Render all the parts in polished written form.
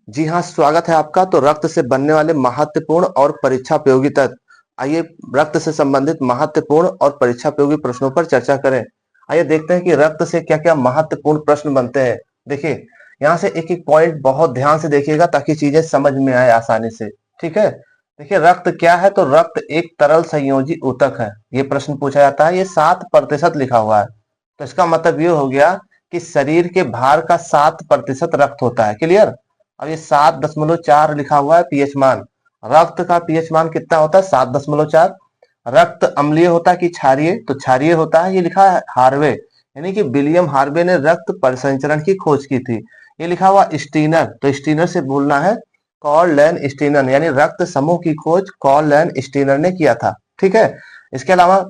जी हाँ, स्वागत है आपका। तो रक्त से बनने वाले महत्वपूर्ण और परीक्षा उपयोगी तत्व। आइए रक्त से संबंधित महत्वपूर्ण और परीक्षा उपयोगी प्रश्नों पर चर्चा करें। आइए देखते हैं कि रक्त से क्या-क्या महत्वपूर्ण प्रश्न बनते हैं। देखिए, यहाँ से एक-एक पॉइंट बहुत ध्यान से देखिएगा ताकि चीजें समझ में आए आसानी से। ठीक है? देखिए रक्त क्या है? तो रक्त एक तरल संयोजी ऊतक है। ये प्रश्न पूछा जाता है। ये 7% लिखा हुआ है। तो इसका मतलब ये हो गया कि शरीर के भार का 7% रक्त होता है। क्लियर? अब ये 7.4 लिखा हुआ है पीएच मान। रक्त का पीएच मान कितना होता है? 7.4। रक्त अम्लीय होता है कि क्षारीय? तो क्षारीय होता है। ये लिखा है हार्वे, यानी कि विलियम हार्वे ने रक्त परिसंचरण की खोज की थी। ये लिखा हुआ स्टीनर, तो स्टीनर से बोलना है कॉल लैन स्टीनर, यानी रक्त समूह की खोज कॉल लैन स्टीनर ने किया था। ठीक है? इसके अलावा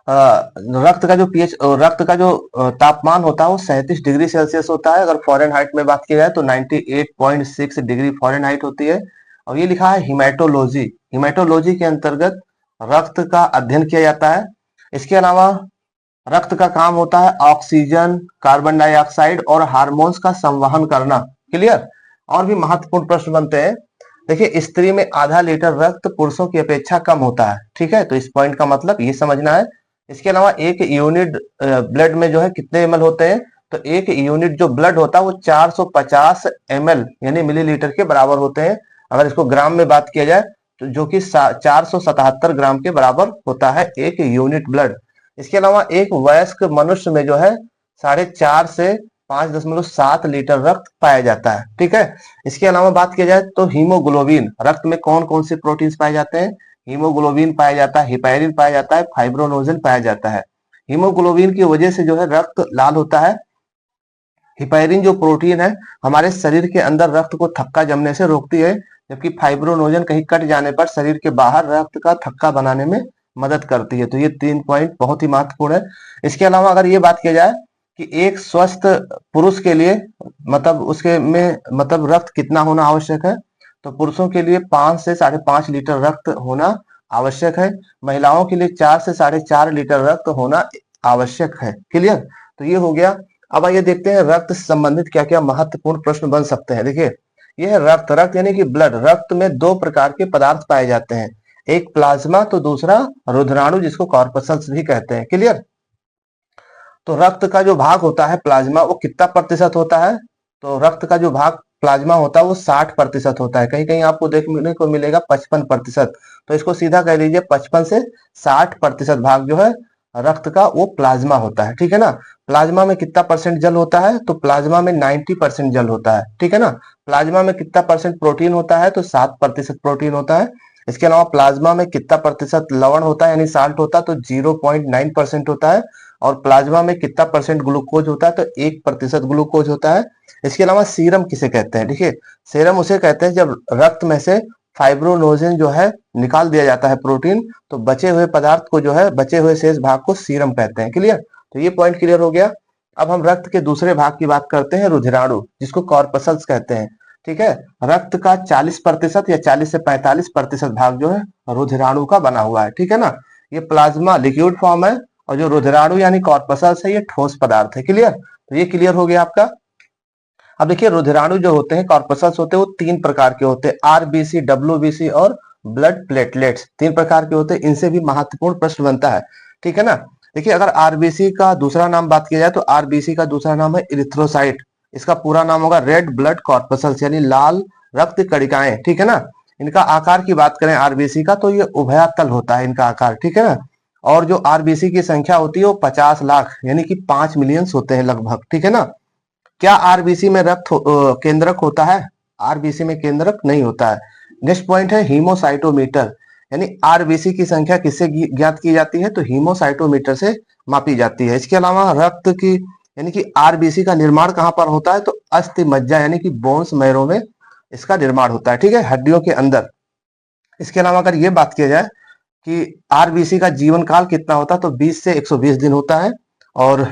रक्त का जो रक्त का जो तापमान होता है वो 37 डिग्री सेल्सियस होता है। अगर फॉरेनहाइट में बात की जाए तो 98.6 डिग्री फॉरेनहाइट होती है। और ये लिखा है हिमेटोलॉजी। हिमेटोलॉजी के अंतर्गत रक्त का अध्ययन किया जाता है। इसके अलावा रक्त का काम होता है ऑक्सीजन, कार्बन डाइऑक्साइड और हार्मोन्स का संवहन करना। क्लियर? और भी महत्वपूर्ण प्रश्न बनते हैं। देखिए, स्त्री में आधा लीटर रक्त पुरुषों की अपेक्षा कम होता है। ठीक है? तो इस पॉइंट का मतलब ये समझना है। इसके अलावा एक यूनिट ब्लड में जो है कितने एमएल होते हैं? तो एक यूनिट जो ब्लड होता है वो 450 एमएल यानी मिलीलीटर के बराबर होते हैं। अगर इसको ग्राम में बात किया जाए तो जो कि 477 ग्राम के बराबर होता है एक यूनिट ब्लड। इसके अलावा एक वयस्क मनुष्य में जो है 4.5 से 5.7 लीटर रक्त पाया जाता है। ठीक है? इसके अलावा बात किया जाए तो हीमोग्लोबिन, रक्त में कौन कौन से प्रोटीन्स पाए जाते हैं? हीमोग्लोबिन पाया जाता है, हिपैरिन पाया जाता है, फाइब्रोनोजन पाया जाता है। हीमोग्लोबिन की वजह से जो है रक्त लाल होता है। हिपैरिन जो प्रोटीन है हमारे शरीर के अंदर रक्त को थक्का जमने से रोकती है, जबकि फाइब्रोनोजन कहीं कट जाने पर शरीर के बाहर रक्त का थक्का बनाने में मदद करती है। तो ये 3 पॉइंट बहुत ही महत्वपूर्ण है। इसके अलावा अगर ये बात की जाए कि एक स्वस्थ पुरुष के लिए मतलब उसके में मतलब रक्त कितना होना आवश्यक है? तो पुरुषों के लिए 5 से 5.5 लीटर रक्त होना आवश्यक है। महिलाओं के लिए 4 से 4.5 लीटर रक्त होना आवश्यक है। क्लियर? तो ये हो गया। अब आइए देखते हैं रक्त से संबंधित क्या क्या महत्वपूर्ण प्रश्न बन सकते हैं। देखिए, यह है रक्त। रक्त यानी कि ब्लड। रक्त में 2 प्रकार के पदार्थ पाए जाते हैं, एक प्लाज्मा तो दूसरा रुधिराणु, जिसको कॉर्पसल्स भी कहते हैं। क्लियर? तो रक्त का जो भाग होता है प्लाज्मा, वो कितना प्रतिशत होता है? तो रक्त का जो भाग प्लाज्मा होता है वो 60% होता है। कहीं कहीं आपको देखने को मिलेगा 55%। तो इसको सीधा कह लीजिए 55 से 60% भाग जो है रक्त का वो प्लाज्मा होता है। ठीक है ना? प्लाज्मा में कितना परसेंट जल होता है? तो प्लाज्मा में 90% जल होता है। ठीक है ना? प्लाज्मा में कितना परसेंट प्रोटीन होता है? तो 7% प्रोटीन होता है। इसके अलावा प्लाज्मा में कितना प्रतिशत लवण होता है यानी साल्ट होता है? तो 0.9% होता है। और प्लाज्मा में कितना परसेंट ग्लूकोज होता है? तो 1% ग्लूकोज होता है। इसके अलावा सीरम किसे कहते हैं? देखिए, सीरम उसे कहते हैं जब रक्त में से फाइब्रोनोजन जो है निकाल दिया जाता है प्रोटीन, तो बचे हुए पदार्थ को जो है बचे हुए शेष भाग को सीरम कहते हैं। क्लियर? तो ये पॉइंट क्लियर हो गया। अब हम रक्त के दूसरे भाग की बात करते हैं, रुधिराणु, जिसको कॉर्पसल्स कहते हैं। ठीक है? रक्त का 40% या 40 से 45% भाग जो है रुधिराणु का बना हुआ है। ठीक है ना? ये प्लाज्मा लिक्विड फॉर्म है और जो रुधिराणु यानी कॉर्पसल्स है ये ठोस पदार्थ है। क्लियर? तो ये क्लियर हो गया आपका। अब देखिए, रुधिराणु जो होते हैं कॉर्पसल्स होते हैं वो 3 प्रकार के होते हैं, आरबीसी, डब्ल्यूबीसी और ब्लड प्लेटलेट्स। 3 प्रकार के होते हैं। इनसे भी महत्वपूर्ण प्रश्न बनता है। ठीक है ना? देखिए, अगर आरबीसी का दूसरा नाम बात किया जाए तो आरबीसी का दूसरा नाम है इरिथ्रोसाइट। इसका पूरा नाम होगा रेड ब्लड कॉर्पसल्स यानी लाल रक्त कणिकाएं। ठीक है ना? इनका आकार की बात करें आरबीसी का तो ये उभयतल होता है इनका आकार। ठीक है ना? और जो आरबीसी की संख्या होती है वो 50 लाख यानी कि 5 मिलियन होते हैं लगभग। ठीक है ना? क्या आरबीसी में केंद्रक होता है? आरबीसी में केंद्रक नहीं होता है। नेक्स्ट पॉइंट है हीमोसाइटोमीटर, यानी आरबीसी की संख्या किससे ज्ञात की जाती है? तो हीमोसाइटोमीटर से मापी जाती है। इसके अलावा रक्त की यानी कि आरबीसी का निर्माण कहां पर होता है? तो अस्थि मज्जा यानी कि बोन्स मैरो में इसका निर्माण होता है। ठीक है? हड्डियों के अंदर। इसके अलावा अगर ये बात किया जाए कि आरबीसी का जीवन काल कितना होता है तो 20 से 120 दिन होता है। और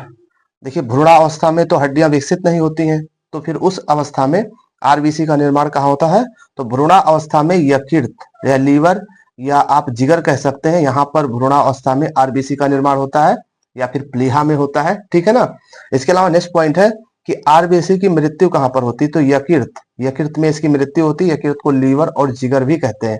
देखिए, भ्रूणावस्था में तो हड्डियां विकसित नहीं होती हैं, तो फिर उस अवस्था में आरबीसी का निर्माण कहाँ होता है? तो भ्रूणावस्था में यकृत या लीवर या आप जिगर कह सकते हैं, यहाँ पर भ्रूणावस्था में आरबीसी का निर्माण होता है या फिर प्लीहा में होता है। ठीक है ना? इसके अलावा नेक्स्ट पॉइंट है कि आरबीसी की मृत्यु कहाँ पर होती है, तो यकृत, यकृत में इसकी मृत्यु होती है। यकृत को लीवर और जिगर भी कहते हैं।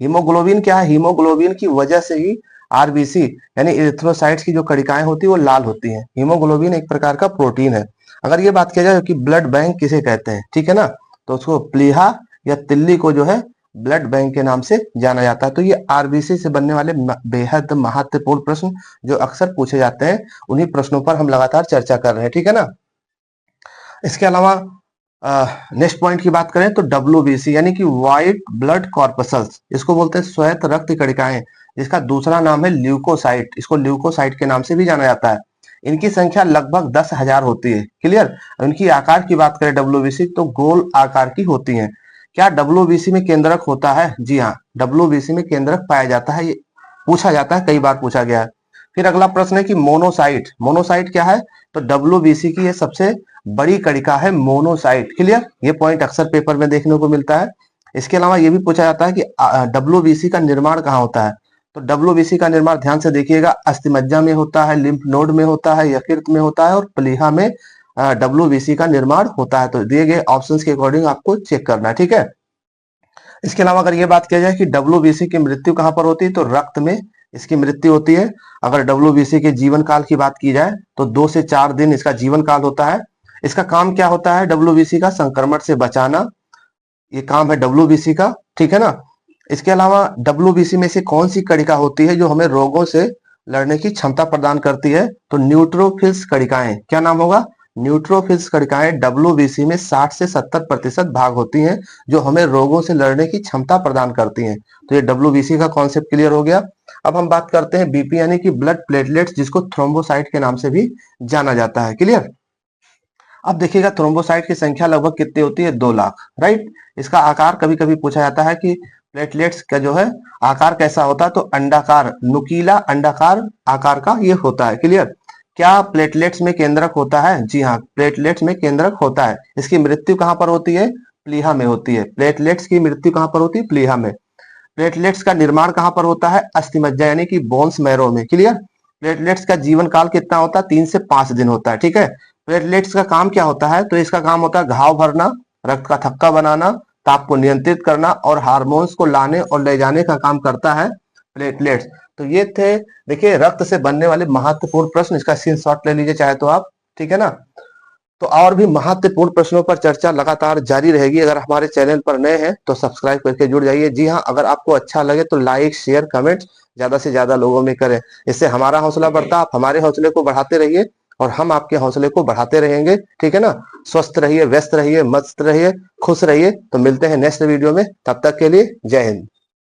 हीमोग्लोबिन क्या है, हीमोग्लोबिन की वजह से ही आरबीसी यानी इरिथ्रोसाइट्स की जो कणिकाएं होती है वो लाल होती हैं। हीमोग्लोबिन एक प्रकार का प्रोटीन है। अगर ये बात किया जाए कि ब्लड बैंक किसे कहते हैं, ठीक है ना, तो उसको प्लीहा या तिल्ली को जो है ब्लड बैंक के नाम से जाना जाता है। तो ये आरबीसी से बनने वाले बेहद महत्वपूर्ण प्रश्न जो अक्सर पूछे जाते हैं, उन्हीं प्रश्नों पर हम लगातार चर्चा कर रहे हैं, ठीक है ना। इसके अलावा नेक्स्ट पॉइंट की बात करें तो डब्ल्यूबीसी यानी कि व्हाइट ब्लड कॉर्पसल्स, इसको बोलते हैं श्वेत रक्त कणिकाएं, जिसका दूसरा नाम है ल्यूकोसाइट। इसको ल्यूकोसाइट के नाम से भी जाना जाता है। इनकी संख्या लगभग 10,000 होती है। क्लियर। इनकी आकार की बात करें डब्ल्यूबीसी तो गोल आकार की होती हैं। क्या डब्ल्यूबीसी में केंद्रक होता है? जी हाँ, डब्ल्यूबीसी में केंद्रक पाया जाता है। ये पूछा जाता है, कई बार पूछा गया है। फिर अगला प्रश्न है कि मोनोसाइट, मोनोसाइट क्या है, तो डब्ल्यूबीसी की ये सबसे बड़ी कणिका है मोनोसाइट। क्लियर। ये पॉइंट अक्सर पेपर में देखने को मिलता है। इसके अलावा ये भी पूछा जाता है कि डब्ल्यूबीसी का निर्माण कहाँ होता है, तो डब्ल्यूबीसी का निर्माण ध्यान से देखिएगा, अस्थिमज्जा में होता है, लिम्फ नोड में होता है, यकृत में होता है और प्लीहा में डब्ल्यूबीसी का निर्माण होता है। तो दिए गए ऑप्शंस के अकॉर्डिंग आपको चेक करना है, ठीक है। इसके अलावा अगर ये बात किया जाए कि डब्ल्यूबीसी की मृत्यु कहाँ पर होती है, तो रक्त में इसकी मृत्यु होती है। अगर डब्ल्यूबीसी के जीवन काल की बात की जाए तो 2 से 4 दिन इसका जीवन काल होता है। इसका काम क्या होता है, डब्ल्यूबीसी का संक्रमण से बचाना, ये काम है डब्ल्यूबीसी का, ठीक है ना। इसके अलावा डब्ल्यूबीसी में से कौन सी कणिका होती है जो हमें रोगों से लड़ने की क्षमता प्रदान करती है, तो न्यूट्रोफिल्स कणिकाएं। क्या नाम होगा, न्यूट्रोफिल्स कणिकाएं डब्ल्यूबीसी में 60 से 70% भाग होती हैं जो हमें रोगों से लड़ने की क्षमता प्रदान करती हैं। तो ये डब्ल्यूबीसी का कॉन्सेप्ट क्लियर हो गया। अब हम बात करते हैं बीपी यानी कि ब्लड प्लेटलेट्स, जिसको थ्रोम्बोसाइट के नाम से भी जाना जाता है। क्लियर। अब देखिएगा थ्रोम्बोसाइट की संख्या लगभग कितनी होती है, 2 लाख, राइट। इसका आकार कभी कभी पूछा जाता है कि प्लेटलेट्स का जो है आकार कैसा होता है, तो अंडाकार, नुकीला अंडाकार आकार का ये होता है। क्लियर। क्या प्लेटलेट्स में केंद्रक होता है? जी हाँ, प्लेटलेट्स में केंद्रक होता है। इसकी मृत्यु कहाँ पर होती है, प्लीहा में होती है। प्लेटलेट्स की मृत्यु कहाँ पर होती है, प्लीहा में। प्लेटलेट्स का निर्माण कहाँ पर होता है, अस्थिमज्जा यानी कि बोन्स मैरो में। क्लियर। प्लेटलेट्स का जीवन काल कितना होता है, 3 से 5 दिन होता है, ठीक है। प्लेटलेट्स का काम क्या होता है, तो इसका काम होता है घाव भरना, रक्त का थक्का बनाना, ताप को नियंत्रित करना और हार्मोन्स को लाने और ले जाने का काम करता है प्लेटलेट्स। तो ये थे, देखिए, रक्त से बनने वाले महत्वपूर्ण प्रश्न। इसका स्क्रीनशॉट ले लीजिए चाहे तो आप, ठीक है ना। तो और भी महत्वपूर्ण प्रश्नों पर चर्चा लगातार जारी रहेगी। अगर हमारे चैनल पर नए हैं तो सब्सक्राइब करके जुड़ जाइए। जी हाँ, अगर आपको अच्छा लगे तो लाइक शेयर कमेंट ज्यादा से ज्यादा लोगों में करें। इससे हमारा हौसला बढ़ता, आप हमारे हौसले को बढ़ाते रहिए और हम आपके हौसले को बढ़ाते रहेंगे, ठीक है ना। स्वस्थ रहिए, व्यस्त रहिए, मस्त रहिए, खुश रहिए। तो मिलते हैं नेक्स्ट वीडियो में, तब तक के लिए जय हिंद।